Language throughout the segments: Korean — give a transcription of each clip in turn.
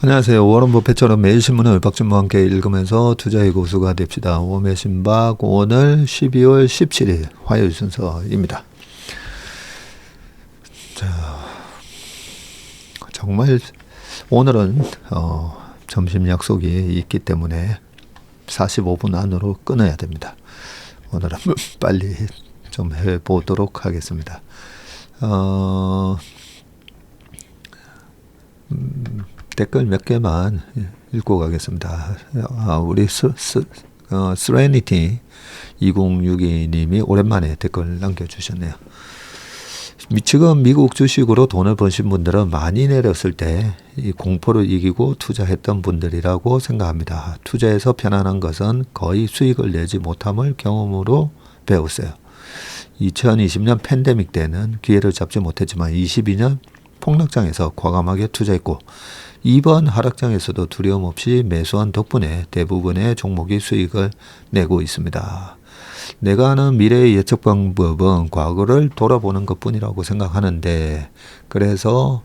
안녕하세요. 워런 버핏처럼 매일 신문을 박준모와 함께 읽으면서 투자의 고수가 됩시다. 웜의 신박 오늘 12월 17일 화요일 순서입니다. 자, 정말 오늘은 점심 약속이 있기 때문에 45분 안으로 끊어야 됩니다. 오늘은 빨리 좀 해보도록 하겠습니다. 댓글 몇 개만 읽고 가겠습니다. 우리 스레니티 2062님이 오랜만에 댓글 남겨주셨네요. 지금 미국 주식으로 돈을 버신 분들은 많이 내렸을 때 이 공포를 이기고 투자했던 분들이라고 생각합니다. 투자에서 편안한 것은 거의 수익을 내지 못함을 경험으로 배웠어요. 2020년 팬데믹 때는 기회를 잡지 못했지만 22년 폭락장에서 과감하게 투자했고 이번 하락장에서도 두려움 없이 매수한 덕분에 대부분의 종목이 수익을 내고 있습니다. 내가 아는 미래의 예측 방법은 과거를 돌아보는 것뿐이라고 생각하는데 그래서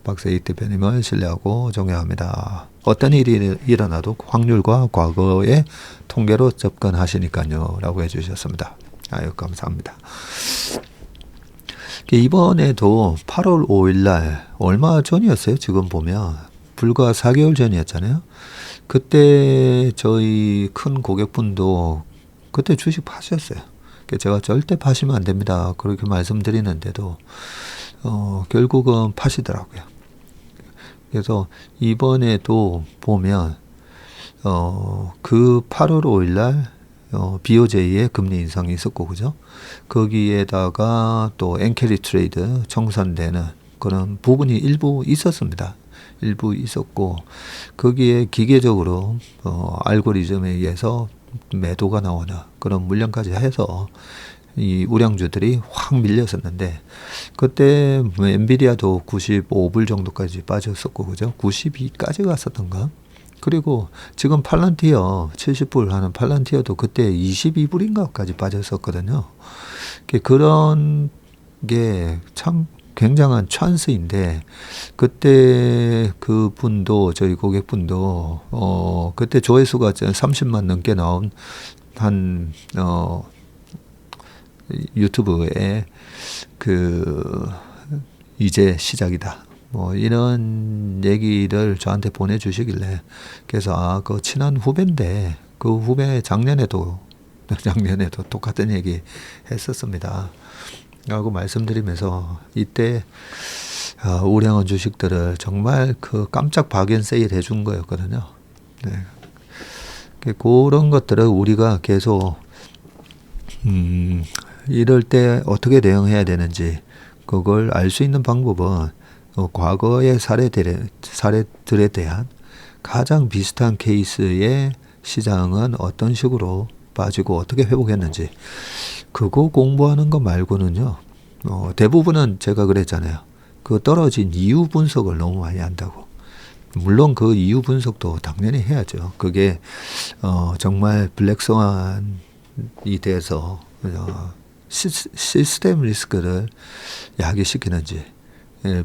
박세익 대표님을 신뢰하고 존경합니다. 어떤 일이 일어나도 확률과 과거의 통계로 접근하시니까요 라고 해주셨습니다. 아유 감사합니다. 이번에도 8월 5일 날 얼마 전이었어요. 지금 보면 불과 4개월 전이었잖아요. 그때 저희 큰 고객분도 그때 주식 파셨어요. 제가 절대 파시면 안 됩니다. 그렇게 말씀드리는데도 결국은 파시더라고요. 그래서 이번에도 보면 그 8월 5일 날 BOJ의 금리 인상이 있었고, 그죠? 거기에다가 또 엔캐리 트레이드 청산되는 그런 부분이 일부 있었습니다. 일부 있었고, 거기에 기계적으로, 알고리즘에 의해서 매도가 나오는 그런 물량까지 해서 이 우량주들이 확 밀렸었는데, 그때 엔비디아도 95불 정도까지 빠졌었고, 그죠? 92까지 갔었던가? 그리고 지금 팔란티어 70불 하는 팔란티어도 그때 22불인가까지 빠졌었거든요. 그런 게 참 굉장한 찬스인데 그때 그분도 저희 고객분도 그때 조회수가 30만 넘게 나온 한 유튜브에 이제 시작이다. 뭐 이런 얘기를 저한테 보내주시길래 그래서 그 친한 후배인데 그 후배 작년에도 똑같은 얘기 했었습니다. 라고 말씀드리면서 이때 우량한 주식들을 정말 그 깜짝 박연 세일 해준 거였거든요. 네. 그런 것들을 우리가 계속 이럴 때 어떻게 대응해야 되는지 그걸 알 수 있는 방법은 과거의 사례들에 대한 가장 비슷한 케이스의 시장은 어떤 식으로 빠지고 어떻게 회복했는지 그거 공부하는 거 말고는요. 대부분은 제가 그랬잖아요. 그 떨어진 이유 분석을 너무 많이 한다고. 물론 그 이유 분석도 당연히 해야죠. 그게 정말 블랙스완이 돼서 시스템 리스크를 야기시키는지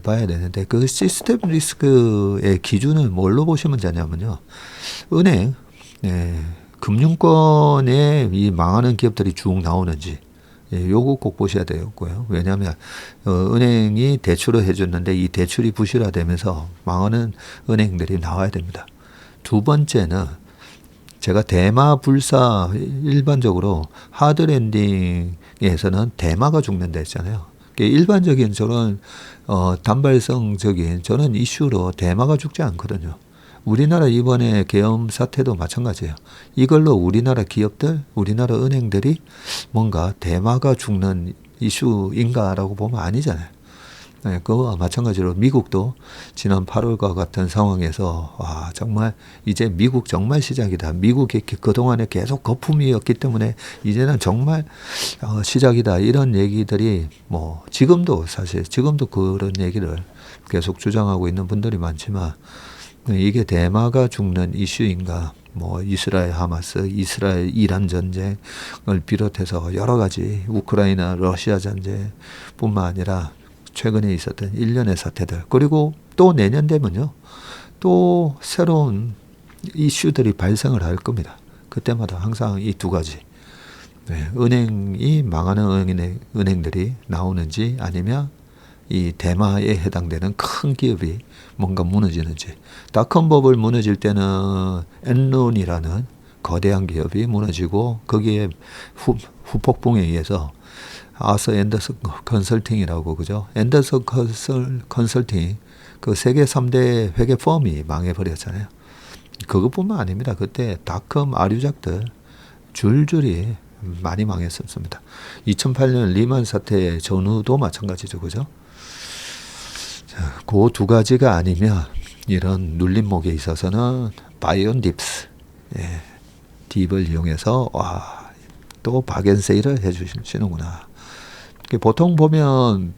봐야 되는데 그 시스템 리스크의 기준을 뭘로 보시면 되냐면요. 은행, 금융권에 이 망하는 기업들이 쭉 나오는지 요거 꼭 보셔야 되고요. 왜냐하면 은행이 대출을 해줬는데 이 대출이 부실화되면서 망하는 은행들이 나와야 됩니다. 두 번째는 제가 대마불사 일반적으로 하드랜딩에서는 대마가 죽는다 했잖아요. 일반적인 저런 단발성적인 저런 이슈로 대마가 죽지 않거든요. 우리나라 이번에 계엄 사태도 마찬가지예요. 이걸로 우리나라 기업들, 우리나라 은행들이 뭔가 대마가 죽는 이슈인가라고 보면 아니잖아요. 네, 그거와 마찬가지로 미국도 지난 8월과 같은 상황에서 정말 이제 미국 정말 시작이다. 미국이 그동안에 계속 거품이었기 때문에 이제는 정말 시작이다. 이런 얘기들이 뭐 지금도 그런 얘기를 계속 주장하고 있는 분들이 많지만 이게 대마가 죽는 이슈인가? 뭐 이스라엘 하마스, 이스라엘 이란 전쟁을 비롯해서 여러 가지 우크라이나 러시아 전쟁뿐만 아니라 최근에 있었던 일련의 사태들 그리고 또 내년 되면요 또 새로운 이슈들이 발생을 할 겁니다. 그때마다 항상 이 두 가지. 네, 은행이 망하는 은행들이 나오는지 아니면 이 대마에 해당되는 큰 기업이 뭔가 무너지는지. 닷컴 버블 무너질 때는 엔론이라는 거대한 기업이 무너지고 거기에 후폭풍에 의해서 아서 앤더슨 컨설팅이라고 그죠? 앤더슨 컨설팅 그 세계 3대 회계 펌이 망해버렸잖아요. 그것뿐만 아닙니다. 그때 닷컴 아류작들 줄줄이 많이 망했었습니다. 2008년 리만 사태 전후도 마찬가지죠. 그죠? 그 두 가지가 아니면 이런 눌림목에 있어서는 바이온 딥스, 예, 딥을 이용해서 또 박앤세일을 해주시는구나. 보통 보면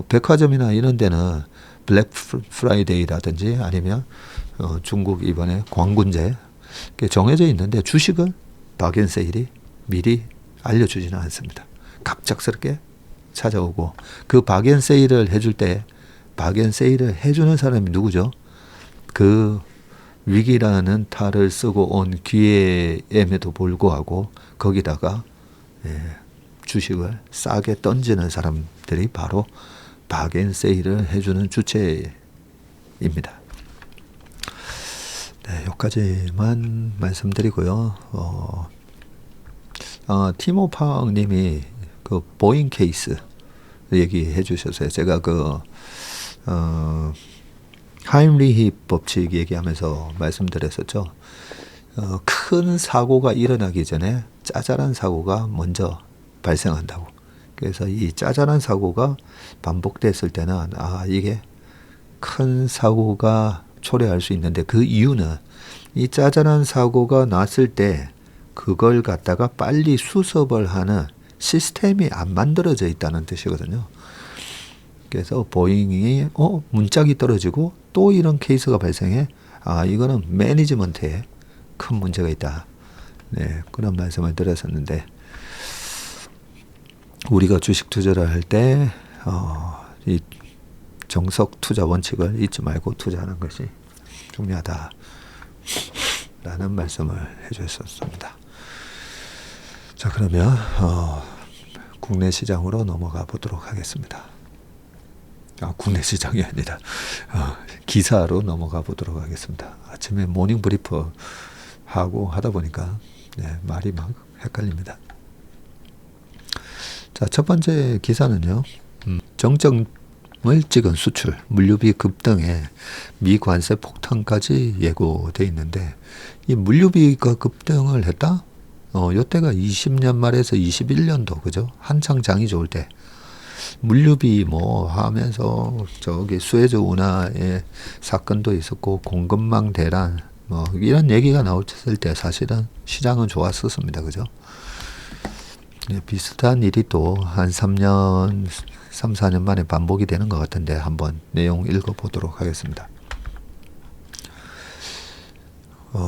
백화점이나 이런 데는 블랙 프라이데이라든지 아니면 중국 이번에 광군제 정해져 있는데 주식은 박앤세일이 미리 알려주지는 않습니다. 갑작스럽게 찾아오고 그 박앤세일을 해줄 때 박앤세일을 해주는 사람이 누구죠? 그 위기라는 탈을 쓰고 온 기회임에도 불구하고 거기다가 주식을 싸게 던지는 사람들이 바로 박앤세일을 해주는 주체입니다. 네, 여기까지만 말씀드리고요. 티모팡 님이 그 보잉 케이스 얘기해 주셨어요. 제가 하임리히 법칙 얘기하면서 말씀드렸었죠. 큰 사고가 일어나기 전에 짜잘한 사고가 먼저 발생한다고. 그래서 이 짜잘한 사고가 반복됐을 때는 이게 큰 사고가 초래할 수 있는데 그 이유는 이 짜잘한 사고가 났을 때 그걸 갖다가 빨리 수습을 하는 시스템이 안 만들어져 있다는 뜻이거든요. 그래서 보잉이 문짝이 떨어지고 또 이런 케이스가 발생해 이거는 매니지먼트에 큰 문제가 있다. 네, 그런 말씀을 드렸었는데 우리가 주식 투자를 할 때 이 정석 투자 원칙을 잊지 말고 투자하는 것이 중요하다. 라는 말씀을 해주셨습니다. 자, 그러면 국내 시장으로 넘어가 보도록 하겠습니다. 국내 시장이 아니라 기사로 넘어가 보도록 하겠습니다. 아침에 모닝 브리프 하고 하다 보니까 말이 막 헷갈립니다. 자, 첫 번째 기사는요. 정점을 찍은 수출, 물류비 급등에 미관세 폭탄까지 예고돼 있는데 이 물류비가 급등을 했다? 이때가 20년 말에서 21년도 그죠? 한창 장이 좋을 때 물류비 하면서 저기 수에즈 운하의 사건도 있었고 공급망 대란 이런 얘기가 나왔을 때 사실은 시장은 좋았었습니다. 그죠? 비슷한 일이 또 한 3, 4년 만에 반복이 되는 것 같은데 한번 내용 읽어보도록 하겠습니다.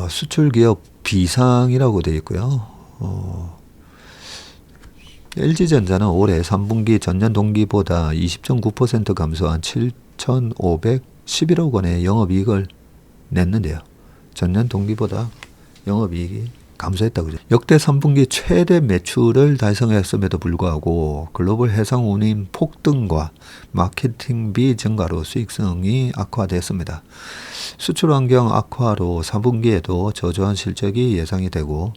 수출기업 비상이라고 되어 있고요. LG전자는 올해 3분기 전년 동기보다 20.9% 감소한 7,511억 원의 영업이익을 냈는데요. 전년 동기보다 영업이익이 감소했다고 그죠. 역대 3분기 최대 매출을 달성했음에도 불구하고 글로벌 해상 운임 폭등과 마케팅비 증가로 수익성이 악화됐습니다. 수출 환경 악화로 4분기에도 저조한 실적이 예상이 되고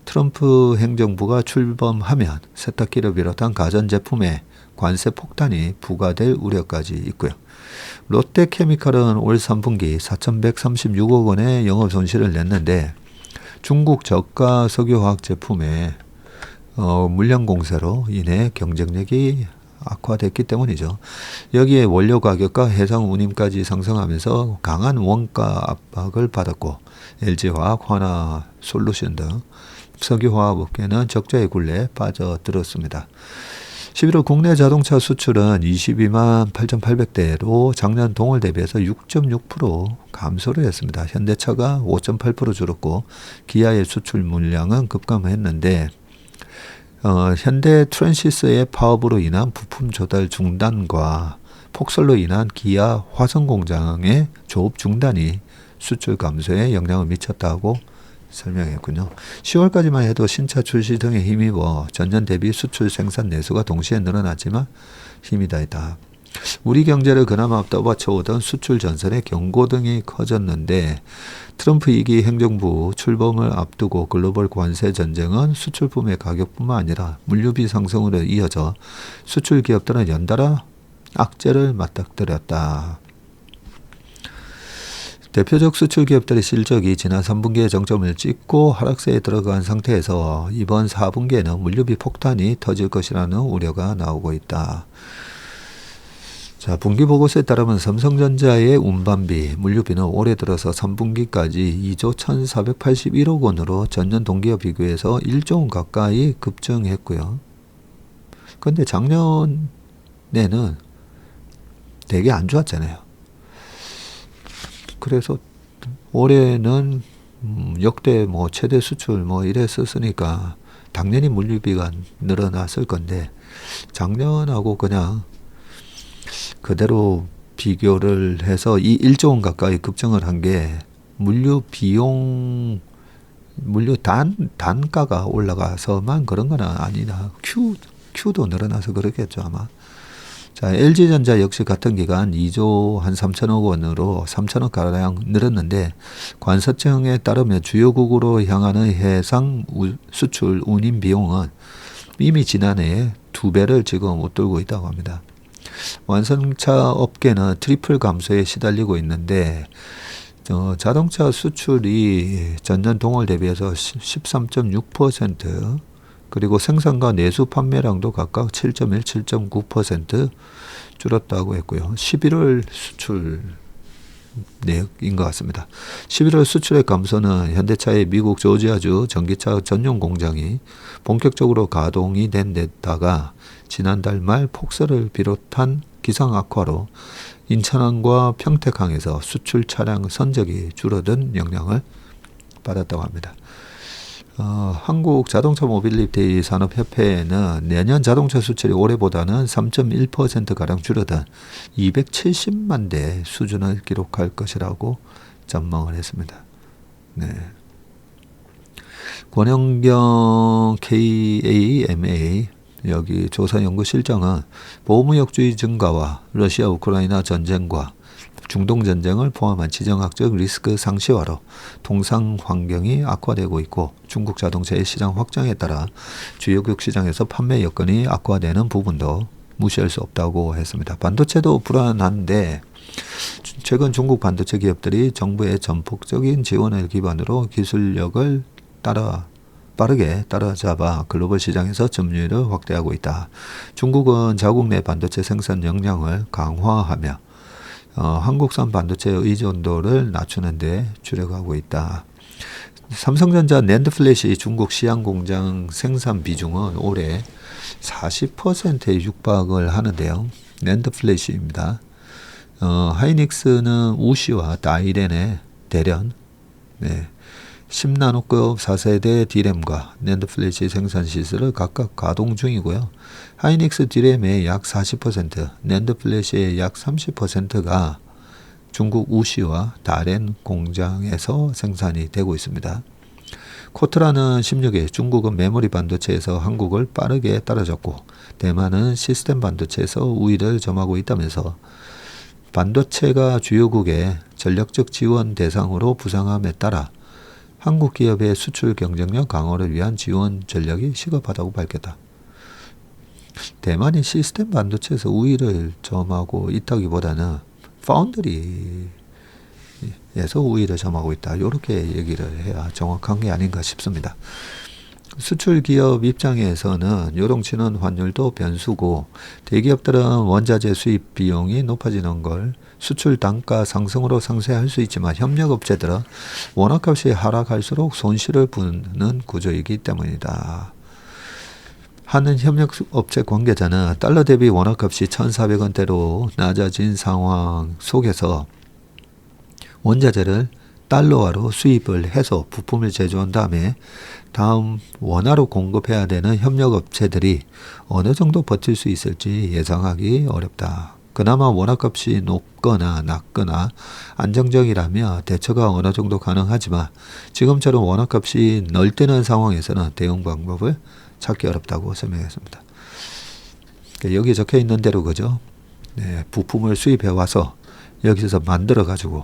트럼프 행정부가 출범하면 세탁기를 비롯한 가전제품에 관세 폭탄이 부과될 우려까지 있고요. 롯데케미칼은 올 3분기 4,136억 원의 영업 손실을 냈는데 중국 저가 석유화학 제품의 물량 공세로 인해 경쟁력이 악화됐기 때문이죠. 여기에 원료 가격과 해상 운임까지 상승하면서 강한 원가 압박을 받았고 LG화학, 화나솔루션 등 석유화학 업계는 적자의 굴레에 빠져들었습니다. 11월 국내 자동차 수출은 22만 8,800대로 작년 동월 대비해서 6.6% 감소를 했습니다. 현대차가 5.8% 줄었고 기아의 수출 물량은 급감했는데 현대 트랜시스의 파업으로 인한 부품 조달 중단과 폭설로 인한 기아 화성 공장의 조업 중단이 수출 감소에 영향을 미쳤다고 설명했군요. 10월까지만 해도 신차 출시 등에 힘입어 전년 대비 수출 생산 내수가 동시에 늘어났지만 힘이 다했다. 우리 경제를 그나마 떠받쳐오던 수출 전선의 경고등이 커졌는데 트럼프 2기 행정부 출범을 앞두고 글로벌 관세 전쟁은 수출품의 가격뿐만 아니라 물류비 상승으로 이어져 수출 기업들은 연달아 악재를 맞닥뜨렸다. 대표적 수출 기업들의 실적이 지난 3분기에 정점을 찍고 하락세에 들어간 상태에서 이번 4분기에는 물류비 폭탄이 터질 것이라는 우려가 나오고 있다. 자, 분기 보고서에 따르면 삼성전자의 운반비, 물류비는 올해 들어서 3분기까지 2조 1,481억 원으로 전년 동기와 비교해서 1조 원 가까이 급증했고요. 그런데 작년에는 되게 안 좋았잖아요. 그래서 올해는 역대 최대 수출 이랬었으니까 당연히 물류비가 늘어났을 건데 작년하고 그냥 그대로 비교를 해서 이 1조 원 가까이 급증을 한 게 물류 비용, 물류 단가가 올라가서만 그런 건 아니다. Q도 늘어나서 그렇겠죠, 아마. 자, LG전자 역시 같은 기간 2조 한 3천억 원으로 3천억 가량 늘었는데 관세청에 따르면 주요국으로 향하는 해상 수출 운임 비용은 이미 지난해에 2배를 지금 웃돌고 있다고 합니다. 완성차 업계는 트리플 감소에 시달리고 있는데 자동차 수출이 전년 동월 대비해서 13.6%, 그리고 생산과 내수 판매량도 각각 7.1, 7.9% 줄었다고 했고요. 11월 수출 내역인 것 같습니다. 11월 수출의 감소는 현대차의 미국 조지아주 전기차 전용 공장이 본격적으로 가동이 된 데다가 지난달 말 폭설을 비롯한 기상 악화로 인천항과 평택항에서 수출 차량 선적이 줄어든 영향을 받았다고 합니다. 한국 자동차 모빌리티 산업협회는 내년 자동차 수출이 올해보다는 3.1%가량 줄어든 270만 대 수준을 기록할 것이라고 전망을 했습니다. 네. 권영경 KAMA 여기 조사연구실장은 보호무역주의 증가와 러시아 우크라이나 전쟁과 중동 전쟁을 포함한 지정학적 리스크 상시화로 통상 환경이 악화되고 있고 중국 자동차의 시장 확장에 따라 주요국 시장에서 판매 여건이 악화되는 부분도 무시할 수 없다고 했습니다. 반도체도 불안한데 최근 중국 반도체 기업들이 정부의 전폭적인 지원을 기반으로 기술력을 빠르게 따라잡아 글로벌 시장에서 점유율을 확대하고 있다. 중국은 자국 내 반도체 생산 역량을 강화하며 한국산 반도체 의존도를 낮추는 데 주력하고 있다. 삼성전자 낸드 플래시 중국 시양 공장 생산 비중은 올해 40%에 육박을 하는데요. 낸드 플래시입니다. 하이닉스는 우시와 다이렌의 대련, 10나노급 4세대 D램과 낸드 플래시 생산 시설을 각각 가동 중이고요. 하이닉스 D램의 약 40%, 낸드 플래시의 약 30%가 중국 우시와 다렌 공장에서 생산이 되고 있습니다. 코트라는 16일 중국은 메모리 반도체에서 한국을 빠르게 따라잡고 대만은 시스템 반도체에서 우위를 점하고 있다면서 반도체가 주요국의 전략적 지원 대상으로 부상함에 따라 한국 기업의 수출 경쟁력 강화를 위한 지원 전략이 시급하다고 밝혔다. 대만이 시스템 반도체에서 우위를 점하고 있다기보다는 파운드리에서 우위를 점하고 있다. 이렇게 얘기를 해야 정확한 게 아닌가 싶습니다. 수출 기업 입장에서는 요동치는 환율도 변수고 대기업들은 원자재 수입 비용이 높아지는 걸 수출 단가 상승으로 상쇄할 수 있지만 협력업체들은 원화값이 하락할수록 손실을 보는 구조이기 때문이다. 하는 협력업체 관계자는 달러 대비 원화값이 1,400원대로 낮아진 상황 속에서 원자재를 달러화로 수입을 해서 부품을 제조한 다음에 다음 원화로 공급해야 되는 협력업체들이 어느 정도 버틸 수 있을지 예상하기 어렵다. 그나마 원화값이 높거나 낮거나 안정적이라며 대처가 어느 정도 가능하지만 지금처럼 원화값이 널뛰는 상황에서는 대응 방법을 찾기 어렵다고 설명했습니다. 여기 적혀 있는 대로 그죠? 네, 부품을 수입해 와서 여기서 만들어 가지고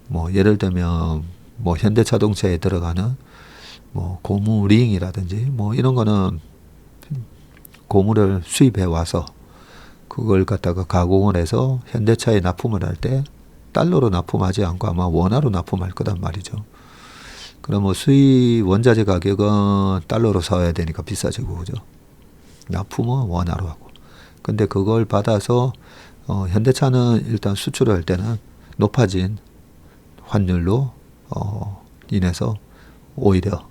뭐 예를 들면 뭐 현대자동차에 들어가는 뭐 고무링이라든지 뭐 이런 거는 고무를 수입해 와서 그걸 갖다가 가공을 해서 현대차에 납품을 할 때 달러로 납품하지 않고 아마 원화로 납품할 거단 말이죠. 그럼 뭐 수입 원자재 가격은 달러로 사야 되니까 비싸지고 그죠. 납품은 원화로 하고. 근데 그걸 받아서 현대차는 일단 수출을 할 때는 높아진 환율로 인해서 오히려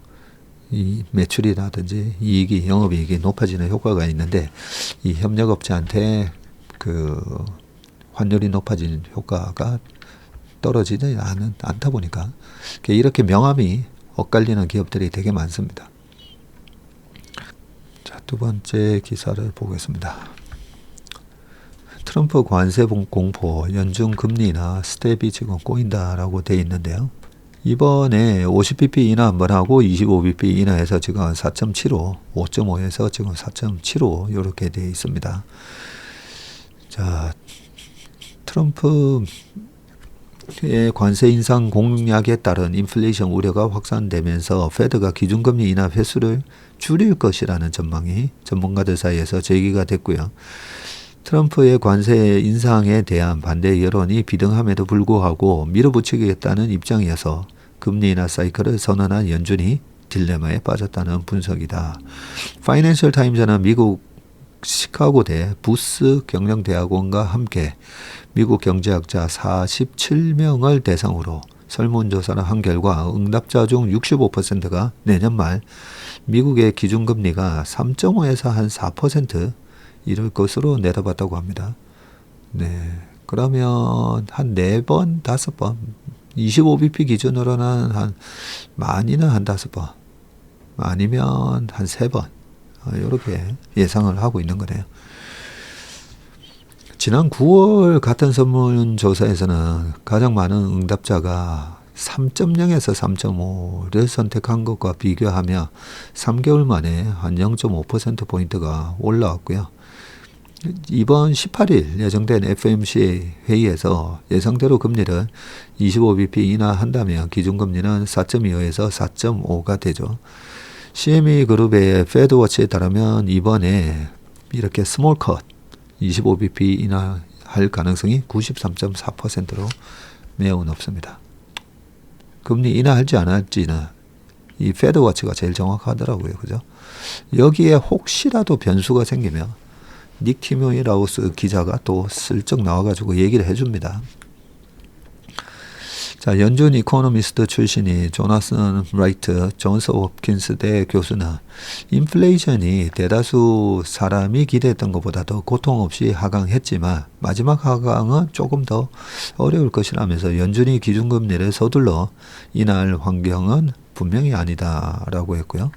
이 매출이라든지 이익이 영업이익이 높아지는 효과가 있는데 이 협력업체한테 그 환율이 높아지는 효과가 떨어지지 않다 보니까 이렇게 명암이 엇갈리는 기업들이 되게 많습니다. 자, 두 번째 기사를 보겠습니다. 트럼프 관세 공포, 연준 금리나 스텝이 지금 꼬인다라고 돼 있는데요. 이번에 50bp 인하 한번 하고 25bp 인하해서 지금 4.75, 5.5에서 지금 4.75 이렇게 되어 있습니다. 자, 트럼프의 관세 인상 공약에 따른 인플레이션 우려가 확산되면서 페드가 기준금리 인하 횟수를 줄일 것이라는 전망이 전문가들 사이에서 제기가 됐고요. 트럼프의 관세 인상에 대한 반대 여론이 비등함에도 불구하고 밀어붙이겠다는 입장이어서 금리 인하 사이클을 선언한 연준이 딜레마에 빠졌다는 분석이다. 파이낸셜 타임즈는 미국 시카고대 부스 경영대학원과 함께 미국 경제학자 47명을 대상으로 설문조사를 한 결과 응답자 중 65%가 내년 말 미국의 기준금리가 3.5에서 한 4% 이럴 것으로 내다봤다고 합니다. 네, 그러면 한 4번, 5번, 25bp 기준으로는 한 많이는 한 5번, 아니면 한 3번 이렇게 예상을 하고 있는 거네요. 지난 9월 같은 설문조사에서는 가장 많은 응답자가 3.0에서 3.5를 선택한 것과 비교하며 3개월 만에 한 0.5%포인트가 올라왔고요. 이번 18일 예정된 FOMC 회의에서 예상대로 금리를 25bp 인하한다면 기준금리는 4.25에서 4.5가 되죠. CME 그룹의 페드워치에 따르면 이번에 이렇게 스몰 컷 25bp 인하할 가능성이 93.4%로 매우 높습니다. 금리 인하할지 안 할지는 이 페드워치가 제일 정확하더라고요. 그죠? 여기에 혹시라도 변수가 생기면 닉 티모라우스 기자가 또 슬쩍 나와가지고 얘기를 해줍니다. 자, 연준 이코노미스트 출신이 조나선 라이트 존스 홉킨스대 교수는 인플레이션이 대다수 사람이 기대했던 것보다 더 고통 없이 하강했지만 마지막 하강은 조금 더 어려울 것이라면서 연준이 기준금리를 서둘러 인하할 환경은 분명히 아니다라고 했고요.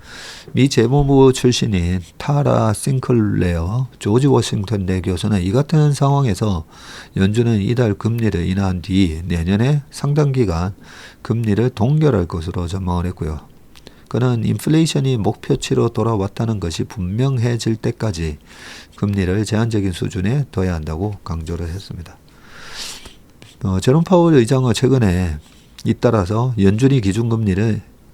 미 재무부 출신인 타라 싱클레어 조지 워싱턴대 교수는 이 같은 상황에서 연준은 이달 금리를 인하한 뒤 내년에 상당 기간 금리를 동결할 것으로 전망을 했고요. 그는 인플레이션이 목표치로 돌아왔다는 것이 분명해질 때까지 금리를 제한적인 수준에 둬야 한다고 강조를 했습니다. 제롬 파월 의장은 최근에 잇따라서 연준이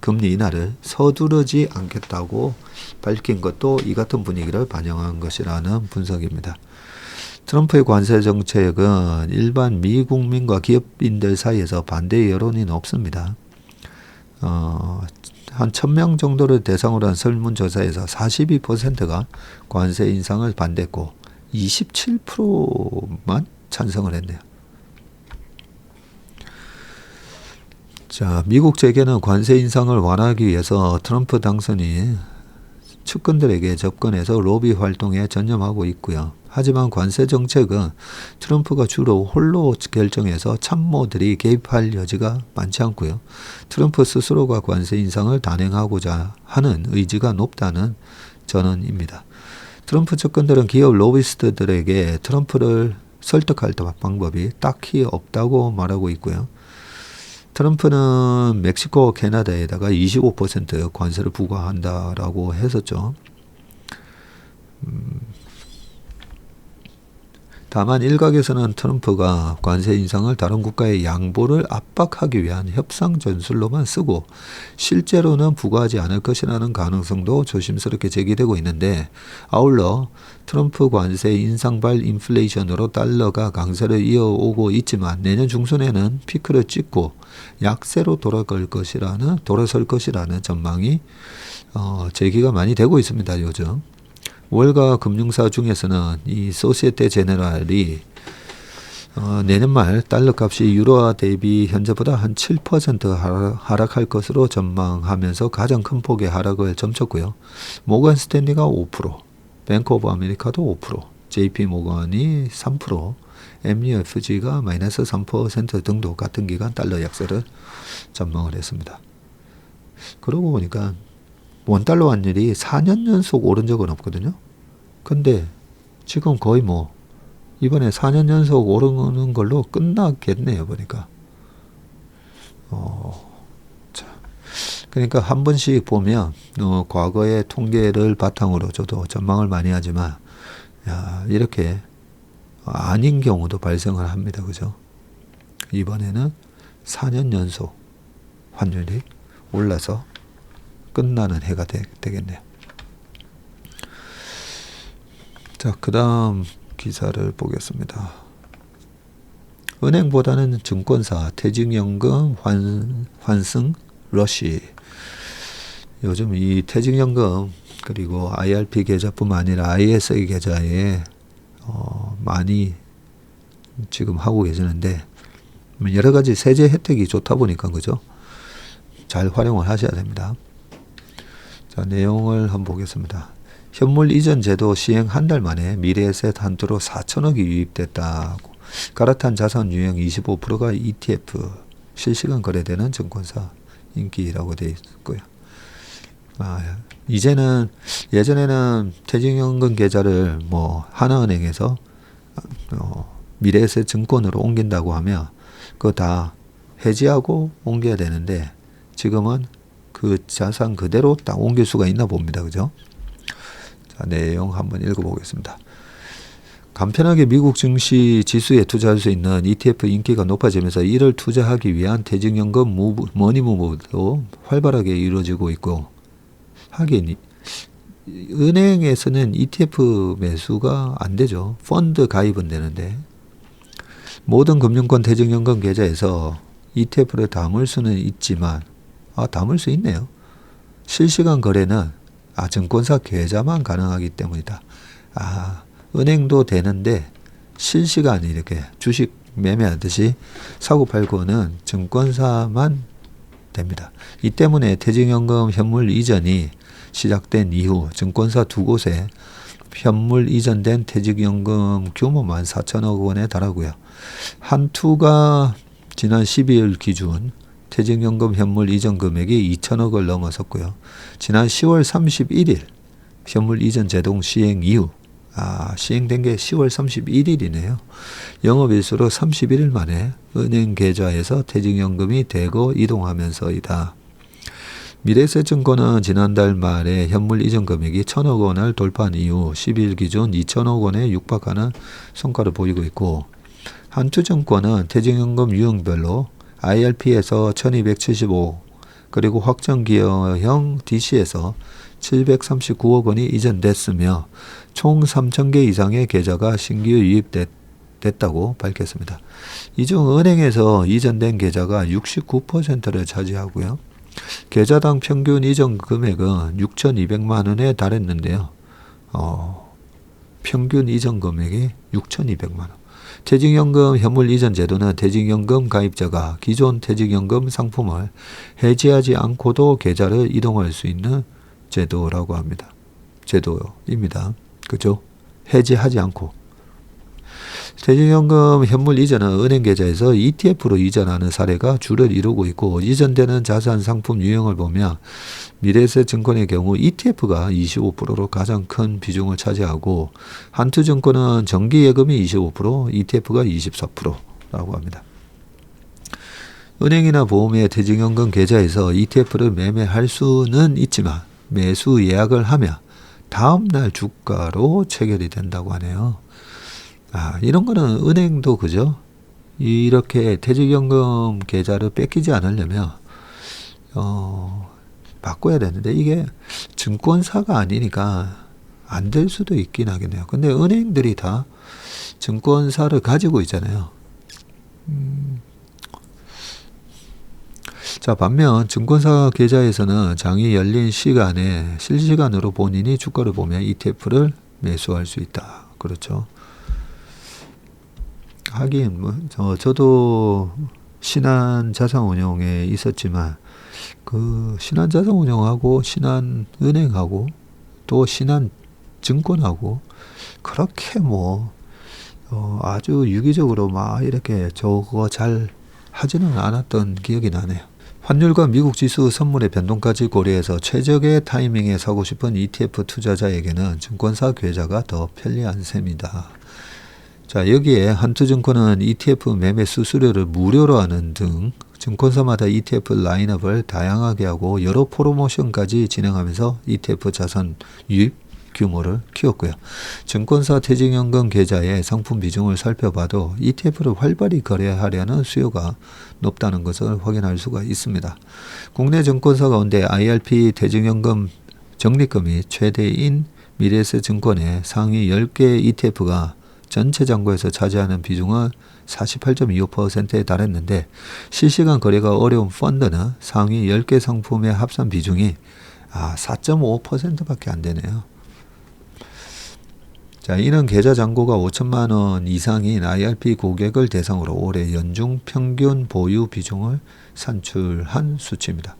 금리 인하를 서두르지 않겠다고 밝힌 것도 이 같은 분위기를 반영한 것이라는 분석입니다. 트럼프의 관세 정책은 일반 미국민과 기업인들 사이에서 반대 여론이 높습니다. 한 1000명 정도를 대상으로 한 설문조사에서 42%가 관세 인상을 반대했고 27%만 찬성을 했네요. 자, 미국 재계는 관세 인상을 완화하기 위해서 트럼프 당선인 측근들에게 접근해서 로비 활동에 전념하고 있고요. 하지만 관세 정책은 트럼프가 주로 홀로 결정해서 참모들이 개입할 여지가 많지 않고요. 트럼프 스스로가 관세 인상을 단행하고자 하는 의지가 높다는 전언입니다. 트럼프 측근들은 기업 로비스트들에게 트럼프를 설득할 방법이 딱히 없다고 말하고 있고요. 트럼프는 멕시코, 캐나다에다가 25% 관세를 부과한다라고 했었죠. 다만 일각에서는 트럼프가 관세 인상을 다른 국가의 양보를 압박하기 위한 협상 전술로만 쓰고 실제로는 부과하지 않을 것이라는 가능성도 조심스럽게 제기되고 있는데, 아울러 트럼프 관세 인상발 인플레이션으로 달러가 강세를 이어오고 있지만 내년 중순에는 피크를 찍고 약세로 돌아설 것이라는 전망이 제기가 많이 되고 있습니다. 요즘 월가 금융사 중에서는 이 소시에테 제네랄이 내년 말 달러 값이 유로화 대비 현재보다 한 7% 하락할 것으로 전망하면서 가장 큰 폭의 하락을 점쳤고요. 모건 스탠리가 5%, 뱅크 오브 아메리카도 5%, JP 모건이 3%, MUFG가 마이너스 3% 등도 같은 기간 달러 약세를 전망을 했습니다. 그러고 보니까 원달러 환율이 4년 연속 오른 적은 없거든요. 근데 지금 거의 이번에 4년 연속 오르는 걸로 끝나겠네요, 보니까. 자, 그러니까 한 번씩 보면 과거의 통계를 바탕으로 저도 전망을 많이 하지만 이렇게 아닌 경우도 발생을 합니다. 그죠? 이번에는 4년 연속 환율이 올라서 끝나는 해가 되겠네요. 자, 그 다음 기사를 보겠습니다. 은행보다는 증권사, 퇴직연금 환승 러시. 요즘 이 퇴직연금 그리고 IRP 계좌뿐만 아니라 ISA 계좌에 많이 지금 하고 계시는데, 여러 가지 세제 혜택이 좋다 보니까 그죠? 잘 활용을 하셔야 됩니다. 자, 내용을 한번 보겠습니다. 현물 이전 제도 시행 한 달 만에 미래에셋 한도로 4천억이 유입됐다고. 갈아탄 자산 유형 25%가 ETF, 실시간 거래되는 증권사 인기라고 되어 있고요. 예전에는 퇴직연금 계좌를 하나은행에서 미래에셋 증권으로 옮긴다고 하면 그거 다 해지하고 옮겨야 되는데, 지금은 그 자산 그대로 딱 옮길 수가 있나 봅니다. 그죠? 자, 내용 한번 읽어보겠습니다. 간편하게 미국 증시 지수에 투자할 수 있는 ETF 인기가 높아지면서 이를 투자하기 위한 퇴직연금 머니무브도 활발하게 이루어지고 있고, 하긴 은행에서는 ETF 매수가 안 되죠. 펀드 가입은 되는데, 모든 금융권 퇴직연금 계좌에서 ETF를 담을 수는 있지만, 담을 수 있네요. 실시간 거래는 증권사 계좌만 가능하기 때문이다. 은행도 되는데 실시간 이렇게 주식 매매하듯이 사고팔고는 증권사만 됩니다. 이 때문에 퇴직연금 현물 이전이 시작된 이후 증권사 두 곳에 현물 이전된 퇴직연금 규모만 4천억 원에 달하고요. 한투가 지난 12일 기준 퇴직연금 현물 이전 금액이 2천억을 넘어섰고요. 지난 10월 31일 현물 이전 제동 시행 이후, 시행된 게 10월 31일이네요. 영업일수로 31일 만에 은행 계좌에서 퇴직연금이 대거 이동하면서이다. 미래에셋증권은 지난달 말에 현물 이전 금액이 1천억 원을 돌파한 이후 10일 기준 2천억 원에 육박하는 성과를 보이고 있고, 한투증권은 퇴직연금 유형별로 IRP에서 1275, 그리고 확정기여형 DC에서 739억 원이 이전됐으며 총 3,000개 이상의 계좌가 신규 유입됐다고 밝혔습니다. 이 중 은행에서 이전된 계좌가 69%를 차지하고요. 계좌당 평균 이전 금액은 6,200만 원에 달했는데요. 평균 이전 금액이 6,200만 원. 퇴직연금 현물 이전 제도는 퇴직연금 가입자가 기존 퇴직연금 상품을 해지하지 않고도 계좌를 이동할 수 있는 제도라고 합니다. 제도입니다. 그죠? 해지하지 않고. 퇴직연금 현물 이전은 은행 계좌에서 ETF로 이전하는 사례가 주를 이루고 있고, 이전되는 자산 상품 유형을 보면 미래에셋증권의 경우 ETF가 25%로 가장 큰 비중을 차지하고, 한투증권은 정기예금이 25%, ETF가 24%라고 합니다. 은행이나 보험의 퇴직연금 계좌에서 ETF를 매매할 수는 있지만 매수 예약을 하면 다음날 주가로 체결이 된다고 하네요. 이런 거는 은행도 그죠? 이렇게 퇴직연금 계좌를 뺏기지 않으려면 바꿔야 되는데, 이게 증권사가 아니니까 안 될 수도 있긴 하겠네요. 근데 은행들이 다 증권사를 가지고 있잖아요. 자, 반면 증권사 계좌에서는 장이 열린 시간에 실시간으로 본인이 주가를 보면 ETF를 매수할 수 있다. 그렇죠. 하긴 저도 신한자산운용에 있었지만 그 신한자산운용하고 신한은행하고 또 신한증권하고 그렇게 아주 유기적으로 막 이렇게 저거 잘 하지는 않았던 기억이 나네요. 환율과 미국 지수 선물의 변동까지 고려해서 최적의 타이밍에 사고 싶은 ETF 투자자에게는 증권사 계좌가 더 편리한 셈이다. 자, 여기에 한투증권은 ETF 매매 수수료를 무료로 하는 등 증권사마다 ETF 라인업을 다양하게 하고 여러 프로모션까지 진행하면서 ETF 자산 유입 규모를 키웠고요. 증권사 퇴직연금 계좌의 상품 비중을 살펴봐도 ETF를 활발히 거래하려는 수요가 높다는 것을 확인할 수가 있습니다. 국내 증권사 가운데 IRP 퇴직연금 적립금이 최대인 미래에셋증권의 상위 10개 ETF가 전체 잔고에서 차지하는 비중은 48.25%에 달했는데, 실시간 거래가 어려운 펀드는 상위 10개 상품의 합산 비중이 4.5%밖에 안 되네요. 자, 이는 계좌 잔고가 5천만 원 이상인 IRP 고객을 대상으로 올해 연중 평균 보유 비중을 산출한 수치입니다.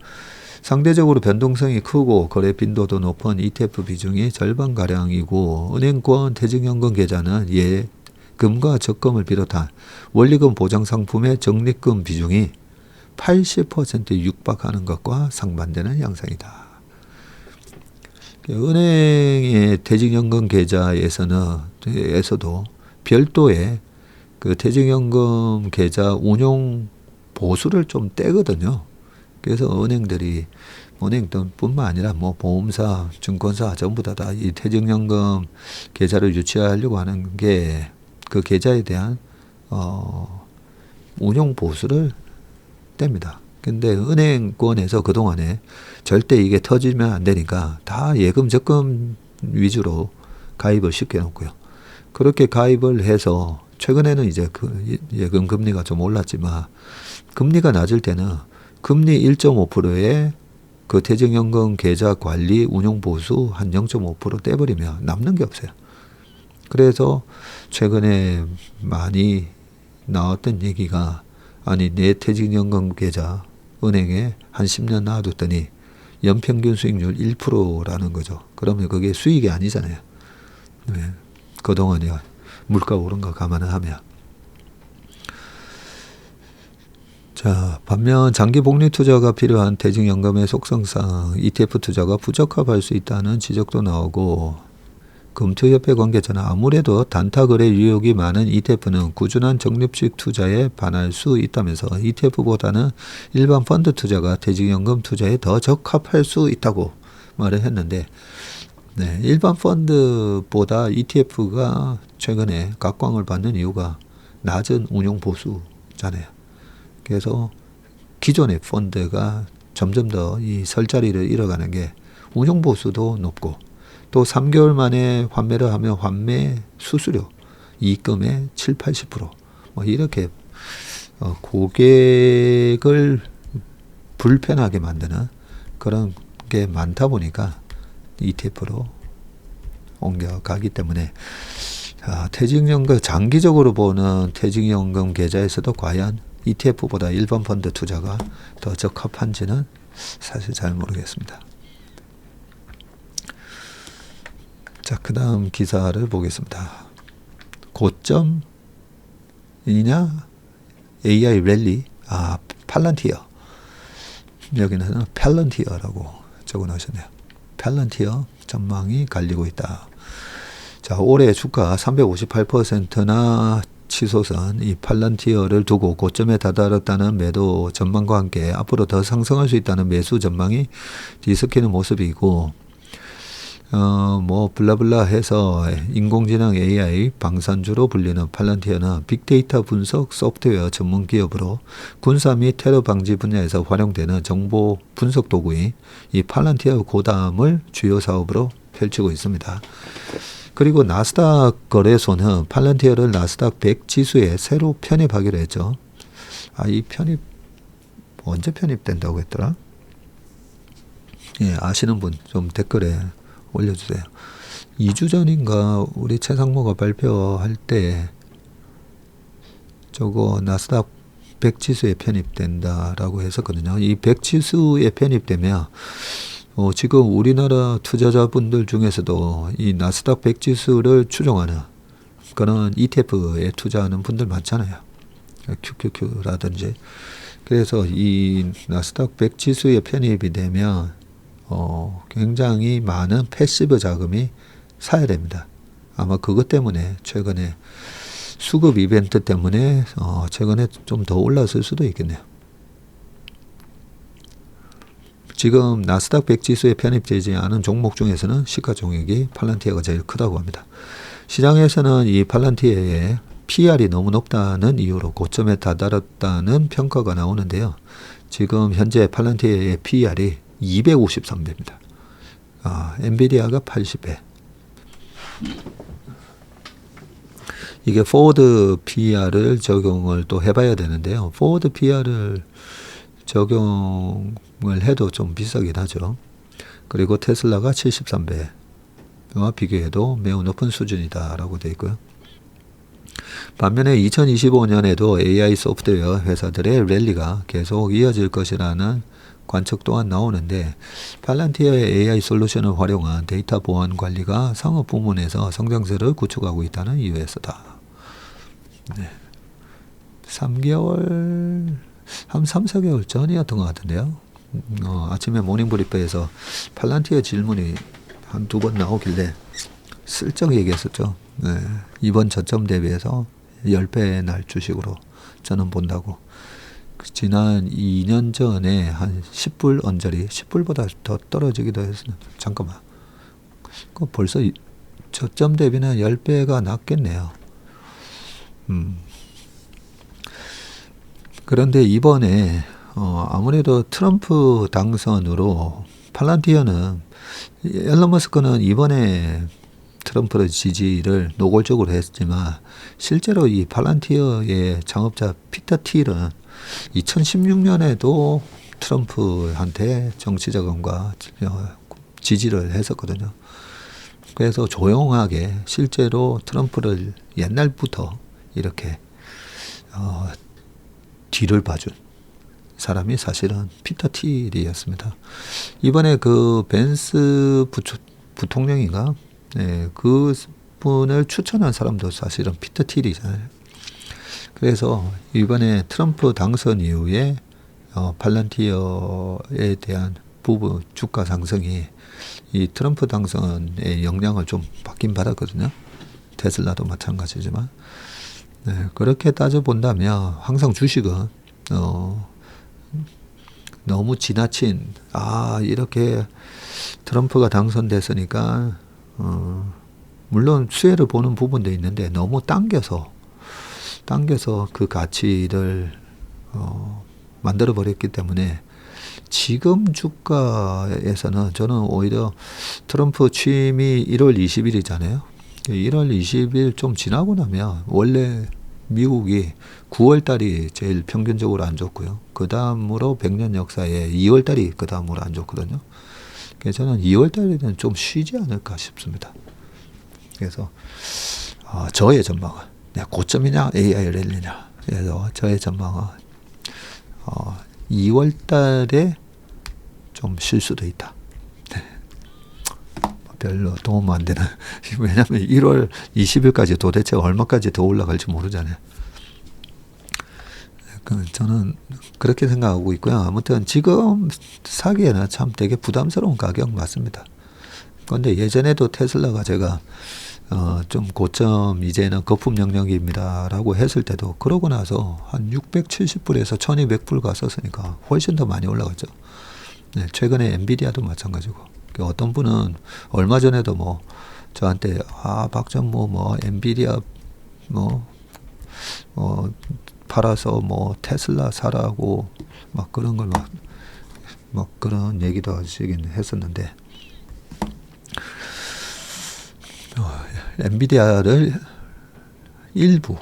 상대적으로 변동성이 크고 거래 빈도도 높은 ETF 비중이 절반가량이고, 은행권 퇴직연금 계좌는 예금과 적금을 비롯한 원리금 보장 상품의 적립금 비중이 80%에 육박하는 것과 상반되는 양상이다. 은행의 퇴직연금 계좌에서도 별도의 그 퇴직연금 계좌 운용 보수를 좀 떼거든요. 그래서 은행들이, 은행뿐만 아니라 보험사, 증권사 전부 다 이 퇴직연금 계좌를 유치하려고 하는 게 그 계좌에 대한 운용 보수를 뗍니다. 근데 은행권에서 그동안에 절대 이게 터지면 안 되니까 다 예금 적금 위주로 가입을 시켜놓고요. 그렇게 가입을 해서 최근에는 이제 그 예금 금리가 좀 올랐지만, 금리가 낮을 때는 금리 1.5%에 그 퇴직연금 계좌 관리 운용 보수 한 0.5% 떼버리면 남는 게 없어요. 그래서 최근에 많이 나왔던 얘기가, 내 퇴직연금 계좌 은행에 한 10년 놔뒀더니 연평균 수익률 1%라는 거죠. 그러면 그게 수익이 아니잖아요. 네. 그동안에 물가 오른 거 감안하면. 자, 반면 장기 복리 투자가 필요한 퇴직연금의 속성상 ETF 투자가 부적합할 수 있다는 지적도 나오고, 금투협회 관계자는 아무래도 단타 거래 유혹이 많은 ETF는 꾸준한 적립식 투자에 반할 수 있다면서 ETF보다는 일반 펀드 투자가 퇴직연금 투자에 더 적합할 수 있다고 말을 했는데, 네, 일반 펀드보다 ETF가 최근에 각광을 받는 이유가 낮은 운용 보수잖아요. 그래서 기존의 펀드가 점점 더 이 설 자리를 잃어가는 게 운용 보수도 높고, 또 3개월 만에 환매를 하면 환매 수수료, 이익금의 7~80% 이렇게 고객을 불편하게 만드는 그런 게 많다 보니까 ETF로 옮겨가기 때문에, 퇴직연금 장기적으로 보는 퇴직연금 계좌에서도 과연 ETF보다 일반 펀드 투자가 더 적합한지는 사실 잘 모르겠습니다. 자, 그 다음 기사를 보겠습니다. 고점 이냐 AI 랠리 팔런티어 여기는 팔런티어라고 적어 놓으셨네요. 팔런티어 전망이 갈리고 있다. 자, 올해 주가 358%나 치솟은 이 팔런티어를 두고 고점에 다다랐다는 매도 전망과 함께 앞으로 더 상승할 수 있다는 매수 전망이 뒤섞이는 모습이고, 뭐 블라블라 해서 인공지능 AI 방산주로 불리는 팔런티어는 빅데이터 분석 소프트웨어 전문 기업으로 군사 및 테러 방지 분야에서 활용되는 정보 분석 도구인 이 팔런티어 고담을 주요 사업으로 펼치고 있습니다. 그리고 나스닥 거래소는 팔런티어를 나스닥 100 지수에 새로 편입하기로 했죠. 이 편입 언제 편입된다고 했더라? 예, 아시는 분 좀 댓글에 올려주세요. 2주 전인가 우리 최상무가 발표할 때 저거 나스닥 100 지수에 편입된다라고 했었거든요. 이 100 지수에 편입되면 지금 우리나라 투자자분들 중에서도 이 나스닥 100 지수를 추종하는 그런 ETF에 투자하는 분들 많잖아요. QQQ라든지. 그래서 이 나스닥 100 지수에 편입이 되면 굉장히 많은 패시브 자금이 사야 됩니다. 아마 그것 때문에 최근에 수급 이벤트 때문에 최근에 좀 더 올랐을 수도 있겠네요. 지금 나스닥 100 지수에 편입되지 않은 종목 중에서는 시가총액이 팔런티어가 제일 크다고 합니다. 시장에서는 이 팔런티어의 PR이 너무 높다는 이유로 고점에 다다랐다는 평가가 나오는데요. 지금 현재 팔런티어의 PR이 253배입니다. 엔비디아가 80배. 이게 포워드 PR을 적용을 또 해봐야 되는데요. 포워드 PR을 적용을 해도 좀 비싸긴 하죠. 그리고 테슬라가 73배와 비교해도 매우 높은 수준이다라고 되어 있고요. 반면에 2025년에도 AI 소프트웨어 회사들의 랠리가 계속 이어질 것이라는 관측 또한 나오는데, 팔런티어의 AI 솔루션을 활용한 데이터 보안 관리가 상업 부문에서 성장세를 구축하고 있다는 이유에서다. 네. 3개월, 한 3, 4개월 전이었던 것 같은데요. 아침에 모닝브리프에서 팔런티어 질문이 한 2번 나오길래 슬쩍 얘기했었죠. 네. 이번 저점 대비해서 10배의 날 주식으로 저는 본다고. 지난 2년 전에 한 10불 언저리, 10불보다 더 떨어지기도 했어요. 잠깐만. 벌써 저점 대비는 10배가 낮겠네요. 그런데 이번에 아무래도 트럼프 당선으로 팔런티어는, 앨런 머스크는 이번에 트럼프의 지지를 노골적으로 했지만 실제로 이 팔런티어의 창업자 피터 틸은 2016년에도 트럼프한테 정치자금과 지지를 했었거든요. 그래서 조용하게 실제로 트럼프를 옛날부터 이렇게 뒤를 봐준 사람이 사실은 피터 틸이었습니다. 이번에 그 벤스 부통령인가? 네, 그 분을 추천한 사람도 사실은 피터 틸이잖아요. 그래서 이번에 트럼프 당선 이후에 팔런티어에 대한 부분 주가 상승이 이 트럼프 당선의 영향을 좀 받긴 받았거든요. 테슬라도 마찬가지지만. 네, 그렇게 따져본다면 항상 주식은 너무 지나친, 이렇게 트럼프가 당선됐으니까 물론 수혜를 보는 부분도 있는데 너무 당겨서 그 가치를 만들어 버렸기 때문에 지금 주가에서는 저는 오히려 트럼프 취임이 1월 20일이잖아요. 1월 20일 좀 지나고 나면 원래 미국이 9월 달이 제일 평균적으로 안 좋고요. 그 다음으로 100년 역사에 2월 달이 그 다음으로 안 좋거든요. 그래서 저는 2월 달에는 좀 쉬지 않을까 싶습니다. 그래서 저의 전망은 고점이냐 AI 랠리냐. 그래서 저의 전망은 2월 달에 좀 쉴 수도 있다. 네. 별로 도움 안 되는. 왜냐하면 1월 20일까지 도대체 얼마까지 더 올라갈지 모르잖아요. 저는 그렇게 생각하고 있고요. 아무튼 지금 사기에는 참 되게 부담스러운 가격 맞습니다. 그런데 예전에도 테슬라가 제가 좀 고점 이제는 거품 영역입니다 라고 했을 때도 그러고 나서 한 670불에서 1200불 갔었으니까 훨씬 더 많이 올라갔죠. 네, 최근에 엔비디아도 마찬가지고 어떤 분은 얼마 전에도 뭐 저한테 박전무 뭐 엔비디아 팔아서 뭐 테슬라 사라고 막 그런 걸 막 그런 얘기도 하시긴 했었는데 엔비디아를 일부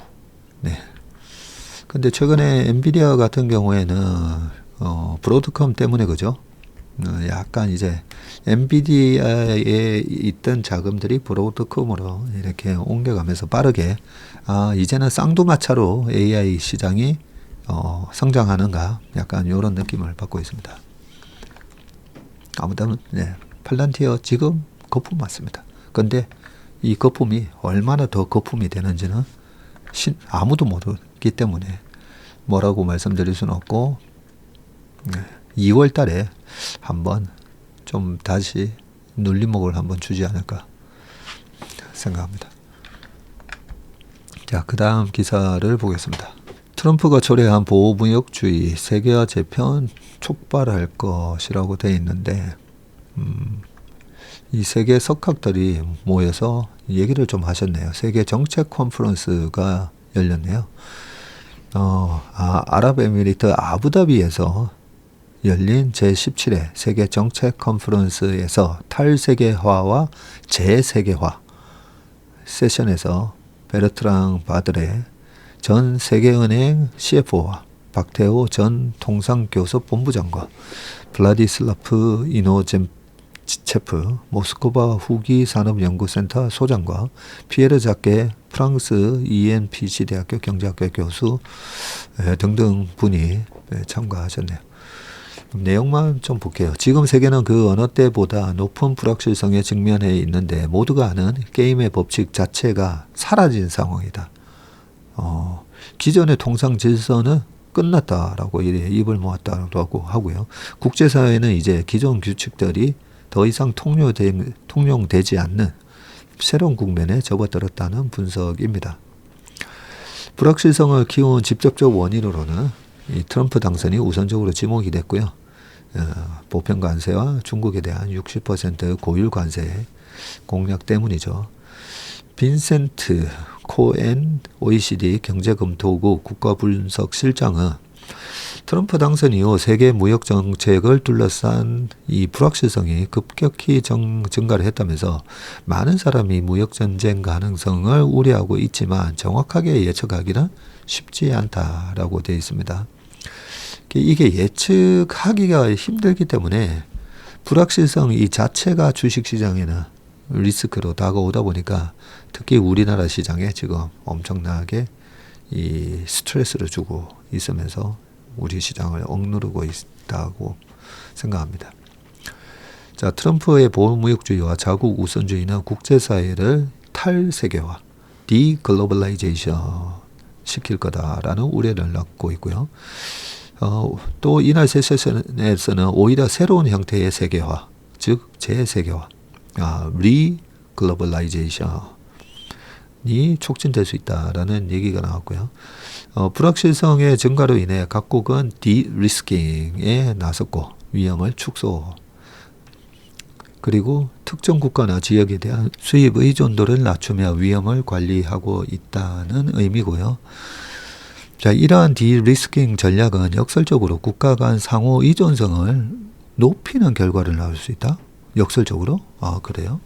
근데 최근에 엔비디아 같은 경우에는 브로드컴 때문에 그죠? 약간 이제 엔비디아에 있던 자금들이 브로드컴으로 이렇게 옮겨가면서 빠르게 이제는 쌍두마차로 AI 시장이 성장하는가 약간 이런 느낌을 받고 있습니다. 아무튼 팔란티어 지금 거품 맞습니다. 근데 이 거품이 얼마나 더 거품이 되는지는 아무도 모르기 때문에 뭐라고 말씀드릴 수는 없고 2월 달에 한번 좀 다시 눌림목을 한번 주지 않을까 생각합니다. 자, 그 다음 기사를 보겠습니다. 트럼프가 초래한 보호무역주의 세계화 재편 촉발할 것이라고 되어 있는데 이 세계 석학들이 모여서 얘기를 좀 하셨네요. 세계 정책 컨퍼런스가 열렸네요. 아랍에미리트 아부다비에서 열린 제17회 세계 정책 컨퍼런스에서 탈세계화와 재세계화 세션에서 베르트랑 바드레 전 세계은행 CFO와 박태호 전 통상교섭 본부장과 블라디슬라프 이노젠체프 모스크바 후기산업연구센터 소장과 피에르 자케 프랑스 ENPC 대학교 경제학과 교수 등등 분이 참가하셨네요. 내용만 좀 볼게요. 지금 세계는 그 어느 때보다 높은 불확실성에 직면해 있는데 모두가 아는 게임의 법칙 자체가 사라진 상황이다. 기존의 통상 질서는 끝났다라고 입을 모았다고 하고요. 국제사회는 이제 기존 규칙들이 더 이상 통용되지 않는 새로운 국면에 접어들었다는 분석입니다. 불확실성을 키운 직접적 원인으로는 이 트럼프 당선이 우선적으로 지목이 됐고요. 보편 관세와 중국에 대한 60% 고율 관세 공약 때문이죠. 빈센트 코엔 OECD 경제검토국 국가분석실장은 트럼프 당선 이후 세계 무역 정책을 둘러싼 이 불확실성이 급격히 증가를 했다면서 많은 사람이 무역 전쟁 가능성을 우려하고 있지만 정확하게 예측하기는 쉽지 않다라고 되어 있습니다. 이게 예측하기가 힘들기 때문에 불확실성 이 자체가 주식시장에는 리스크로 다가오다 보니까 특히 우리나라 시장에 지금 엄청나게 이 스트레스를 주고 있으면서 우리 시장을 억누르고 있다고 생각합니다. 자, 트럼프의 보호무역주의와 자국 우선주의는 국제사회를 탈세계화, 디글로벌라이제이션 시킬 거다라는 우려를 낳고 있고요. 또 이날 세션에서는 오히려 새로운 형태의 세계화, 즉 재세계화, 리글로벌라이제이션이 촉진될 수 있다라는 얘기가 나왔고요. 불확실성의 증가로 인해 각국은 디리스킹에 나섰고 위험을 축소 그리고 특정 국가나 지역에 대한 수입 의존도를 낮추며 위험을 관리하고 있다는 의미고요. 자, 이러한 디리스킹 전략은 역설적으로 국가 간 상호 의존성을 높이는 결과를 낳을 수 있다. 역설적으로? 그래요?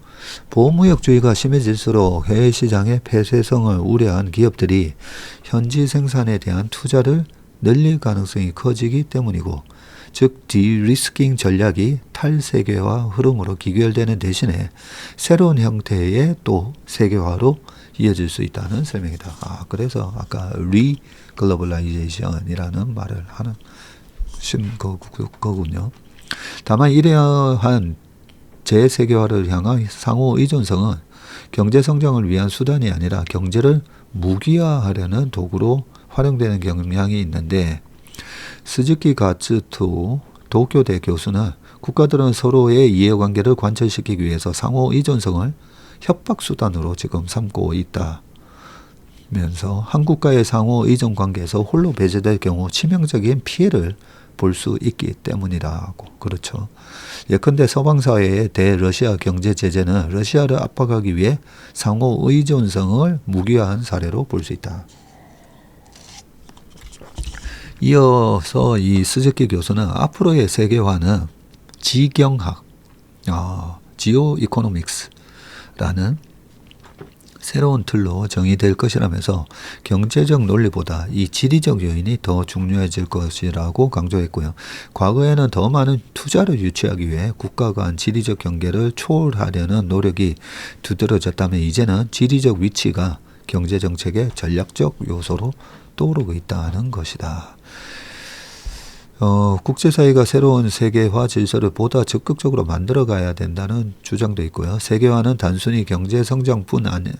보호무역주의가 심해질수록 해외 시장의 폐쇄성을 우려한 기업들이 현지 생산에 대한 투자를 늘릴 가능성이 커지기 때문이고, 즉 디리스킹 전략이 탈세계화 흐름으로 기결되는 대신에 새로운 형태의 또 세계화로 이어질 수 있다는 설명이다. 그래서 아까 리글로벌라이제이션이라는 말을 하는 거군요. 다만 이러한 재세계화를 향한 상호 의존성은 경제 성장을 위한 수단이 아니라 경제를 무기화하려는 도구로 활용되는 경향이 있는데 스즈키 가츠토 도쿄대 교수는 국가들은 서로의 이해관계를 관철시키기 위해서 상호 의존성을 협박수단으로 지금 삼고 있다면서 한 국가의 상호 의존관계에서 홀로 배제될 경우 치명적인 피해를 볼 수 있기 때문이라고. 그렇죠. 예컨대 서방사회의 대러시아 경제제재는 러시아를 압박하기 위해 상호 의존성을 무기화한 사례로 볼 수 있다. 이어서 이 스즈키 교수는 앞으로의 세계화는 지경학, 지오 이코노믹스라는 새로운 틀로 정의될 것이라면서 경제적 논리보다 이 지리적 요인이 더 중요해질 것이라고 강조했고요. 과거에는 더 많은 투자를 유치하기 위해 국가 간 지리적 경계를 초월하려는 노력이 두드러졌다면 이제는 지리적 위치가 경제정책의 전략적 요소로 떠오르고 있다는 것이다. 국제사회가 새로운 세계화 질서를 보다 적극적으로 만들어가야 된다는 주장도 있고요. 세계화는 단순히 경제성장뿐만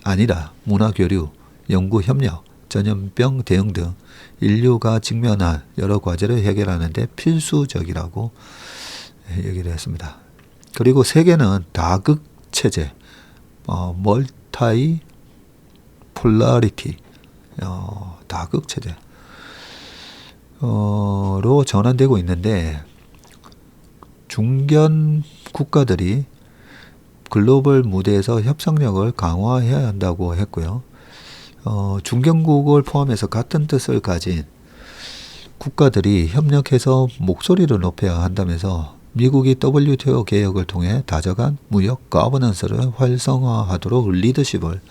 아니라 문화교류, 연구협력, 전염병 대응 등 인류가 직면한 여러 과제를 해결하는 데 필수적이라고 얘기를 했습니다. 그리고 세계는 다극체제, 멀타이 폴라리티, 다극체제 로 전환되고 있는데 중견 국가들이 글로벌 무대에서 협상력을 강화해야 한다고 했고요. 중견국을 포함해서 같은 뜻을 가진 국가들이 협력해서 목소리를 높여야 한다면서 미국이 WTO 개혁을 통해 다져간 무역 거버넌스를 활성화하도록 리더십을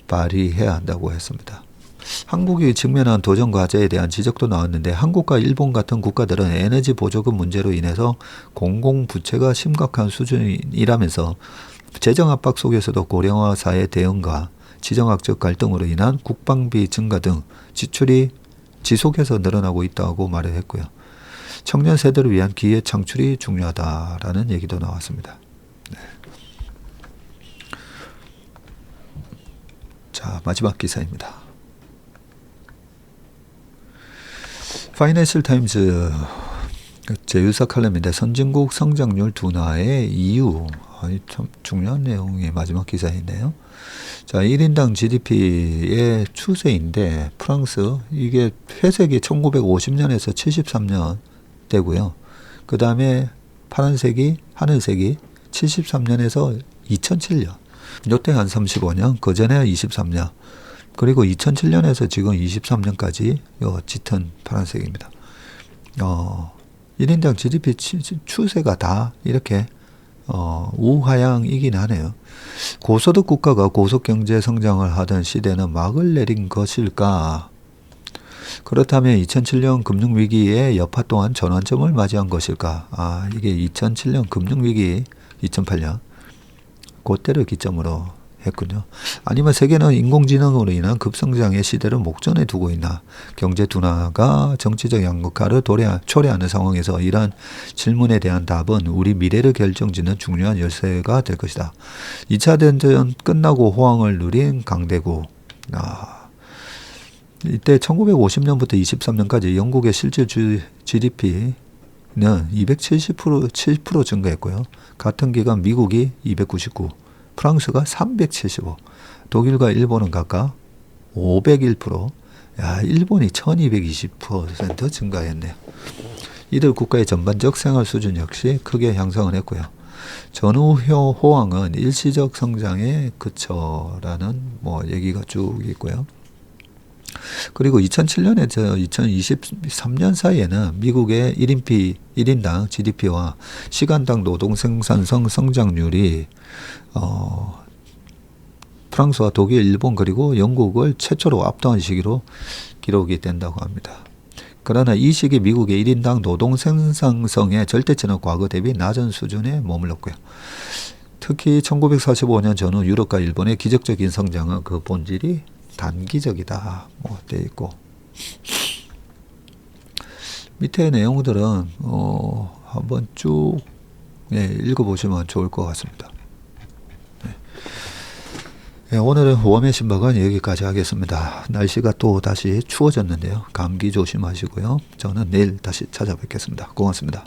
발휘해야 한다고 했습니다. 한국이 직면한 도전 과제에 대한 지적도 나왔는데 한국과 일본 같은 국가들은 에너지 보조금 문제로 인해서 공공부채가 심각한 수준이라면서 재정 압박 속에서도 고령화 사회 대응과 지정학적 갈등으로 인한 국방비 증가 등 지출이 지속해서 늘어나고 있다고 말을 했고요. 청년 세대를 위한 기회 창출이 중요하다라는 얘기도 나왔습니다. 네. 자, 마지막 기사입니다. 파이낸셜 타임즈 제휴사 칼럼인데 선진국 성장률 둔화의 이유, 참 중요한 내용의 마지막 기사인데요. 자, 1인당 GDP의 추세인데 프랑스 이게 회색이 1950년에서 73년 되고요. 그 다음에 파란색이 하늘색이 73년에서 2007년. 요때 한 35년, 그 전에 23년. 그리고 2007년에서 지금 23년까지 짙은 파란색입니다. 1인당 GDP 추세가 다 이렇게 우하향이긴 하네요. 고소득 국가가 고속 경제 성장을 하던 시대는 막을 내린 것일까? 그렇다면 2007년 금융위기의 여파 또한 전환점을 맞이한 것일까? 이게 2007년 금융위기 2008년 그때를 기점으로 했군요. 아니면 세계는 인공지능으로 인한 급성장의 시대를 목전에 두고 있나? 경제 둔화가 정치적 양극화를 초래하는 상황에서 이러한 질문에 대한 답은 우리 미래를 결정짓는 중요한 열쇠가 될 것이다. 2차 대전 끝나고 호황을 누린 강대국. 이때 1950년부터 23년까지 영국의 실질 GDP는 7% 증가했고요. 같은 기간 미국이 299, 프랑스가 375, 독일과 일본은 각각 501%, 일본이 1220% 증가했네요. 이들 국가의 전반적 생활 수준 역시 크게 향상을 했고요. 전후 호황은 일시적 성장에 그쳐라는 얘기가 쭉 있고요. 그리고 2007년에서 2023년 사이에는 미국의 1인당 GDP와 시간당 노동 생산성 성장률이 프랑스와 독일, 일본 그리고 영국을 최초로 압도한 시기로 기록이 된다고 합니다. 그러나 이 시기 미국의 1인당 노동 생산성의 절대치는 과거 대비 낮은 수준에 머물렀고요. 특히 1945년 전후 유럽과 일본의 기적적인 성장은 그 본질이 단기적이다 돼 있고, 밑에 내용들은 한번 쭉 읽어보시면 좋을 것 같습니다. 예, 오늘은 웜의 신박은 여기까지 하겠습니다. 날씨가 또 다시 추워졌는데요. 감기 조심하시고요. 저는 내일 다시 찾아뵙겠습니다. 고맙습니다.